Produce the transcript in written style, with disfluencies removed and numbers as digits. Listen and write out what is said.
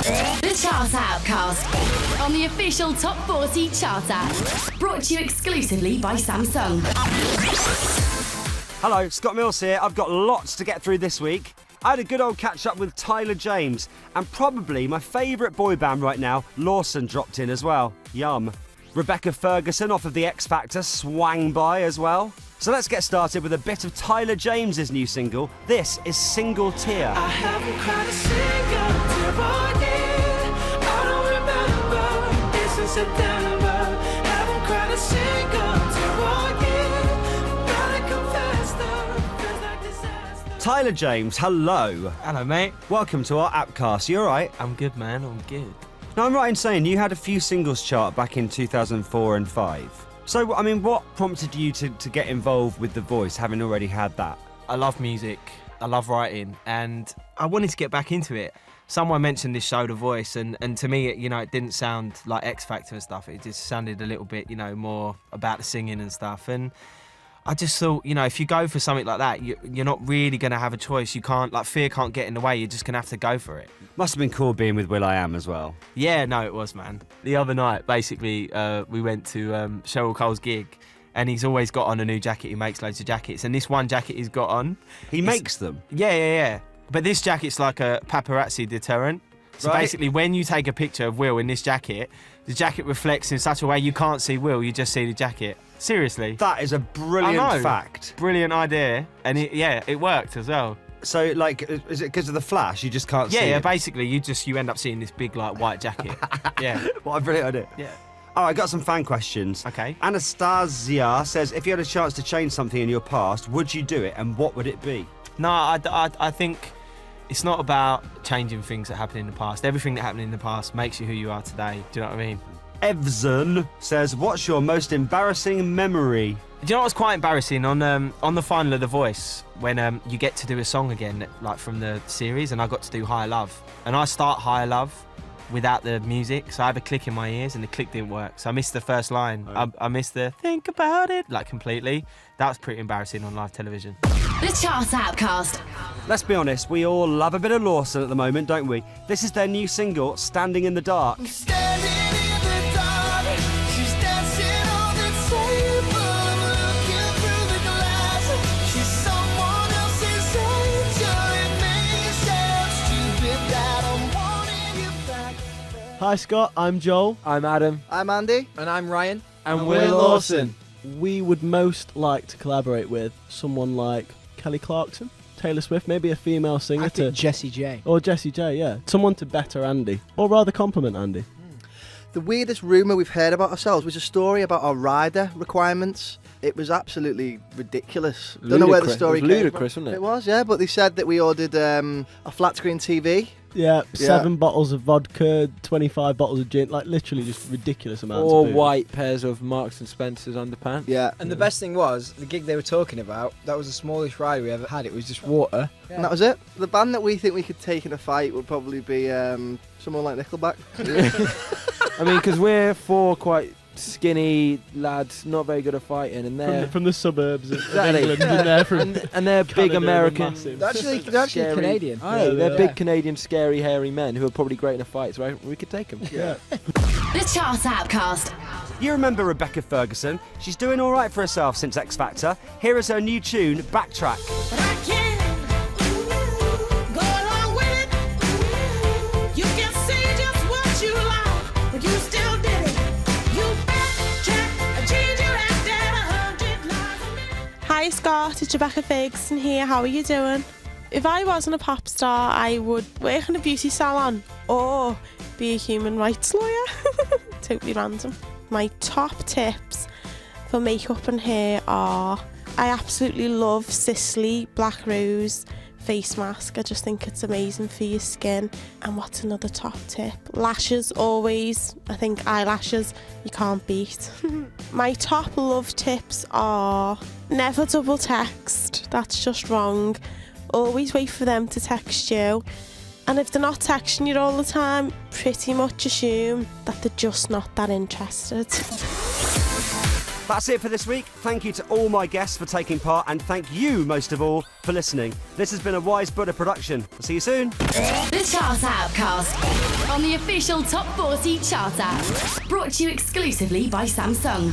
The Chart AppCast on the official Top 40 Chart app. Brought to you exclusively by Samsung. Hello, Scott Mills here. I've got lots to get through this week. I had a good old catch up with Tyler James, and probably my favourite boy band right now, Lawson, dropped in as well. Yum. Rebecca Ferguson off of the X Factor swang by as well. So let's get started with a bit of Tyler James's new single. This is Single Tear. I haven't cried a single tear all year. I don't remember, it's in September. Haven't cried a single tear all year. Gotta confess though, feels like disaster. Tyler James, hello. Hello, mate. Welcome to our AppCast. You alright? I'm good, man. I'm good. Now, I'm right in saying you had a few singles chart back in 2004 and 5. So, I mean, what prompted you to get involved with The Voice, having already had that? I love music. I love writing, and I wanted to get back into it. Someone mentioned this show, The Voice, and to me, it didn't sound like X Factor and stuff. It just sounded a little bit, more about the singing and stuff. And I just thought, if you go for something like that, you're not really going to have a choice. You can't, fear can't get in the way. You're just going to have to go for it. Must have been cool being with will.i.am as well. Yeah, no, it was, man. The other night, basically, we went to Cheryl Cole's gig, and he's always got on a new jacket. He makes loads of jackets, and this one jacket he's got on... He makes them? Yeah. But this jacket's like a paparazzi deterrent. So basically, when you take a picture of Will in this jacket, the jacket reflects in such a way you can't see Will, you just see the jacket. Seriously. That is a brilliant fact. Brilliant idea. And it worked as well. So, is it because of the flash? You just can't see it? Yeah, basically, you end up seeing this big, white jacket. Yeah. What a brilliant idea. Yeah. All right, I got some fan questions. Okay. Anastasia says, if you had a chance to change something in your past, would you do it, and what would it be? No, I think it's not about changing things that happened in the past. Everything that happened in the past makes you who you are today. Do you know what I mean? Evzen says, what's your most embarrassing memory? Do you know what's quite embarrassing? On the final of The Voice, when you get to do a song again, from the series, and I got to do Higher Love. And I start Higher Love without the music, so I have a click in my ears, and the click didn't work. So I missed the first line. Oh. I missed the think about it, completely. That was pretty embarrassing on live television. The Chart AppCast. Let's be honest, we all love a bit of Lawson at the moment, don't we? This is their new single, Standing in the Dark. Standing in the dark, she's dancing on the table, looking through the glass. She's someone else's angel. It may sound stupid that I'm wanting you back. Hi Scott, I'm Joel. I'm Adam. I'm Andy. And I'm Ryan. And we're Lawson. We would most like to collaborate with someone like Kelly Clarkson, Taylor Swift, maybe a female singer I think Jessie J. Or Jessie J, yeah. Someone to better Andy, or rather compliment Andy. The weirdest rumour we've heard about ourselves was a story about our rider requirements. It was absolutely ridiculous. Don't know where the story came ludicrous, from. wasn't it? It was, yeah, but they said that we ordered a flat screen TV. Yeah, 7 bottles of vodka, 25 bottles of gin, literally just ridiculous amounts Or of booze. white pairs of Marks and Spencer's underpants. Yeah. And the best thing was, the gig they were talking about, that was the smallest ride we ever had. It was just water. And that was it. The band that we think we could take in a fight would probably be someone like Nickelback. I mean, because we're 4 quite skinny lads, not very good at fighting, and they're From the suburbs of Exactly. England, and they're from and they're big Canada, American. massive. They're actually Scary. Canadian. Aye, they're Yeah. big Canadian, scary, hairy men who are probably great in a fight, so we could take them. Yeah. The Chart AppCast. You remember Rebecca Ferguson? She's doing all right for herself since X Factor. Here is her new tune, Backtrack. But I can't go along with it. You can say just what you like, but you still did it. You backtrack and change your act at 100 lives a minute. Hi Scott, it's Rebecca Ferguson here. How are you doing? If I wasn't a pop star, I would work in a beauty salon or be a human rights lawyer. Totally random. My top tips for makeup and hair are, I absolutely love Sisley Black Rose face mask. I just think it's amazing for your skin. And what's another top tip? Lashes, always. I think eyelashes you can't beat. My top love tips are, never double text. That's just wrong. Always wait for them to text you. And if they're not texting you all the time, pretty much assume that they're just not that interested. That's it for this week. Thank you to all my guests for taking part, and thank you, most of all, for listening. This has been a Wise Buddha production. I'll see you soon. The Chart AppCast on the official Top 40 Chart app. Brought to you exclusively by Samsung.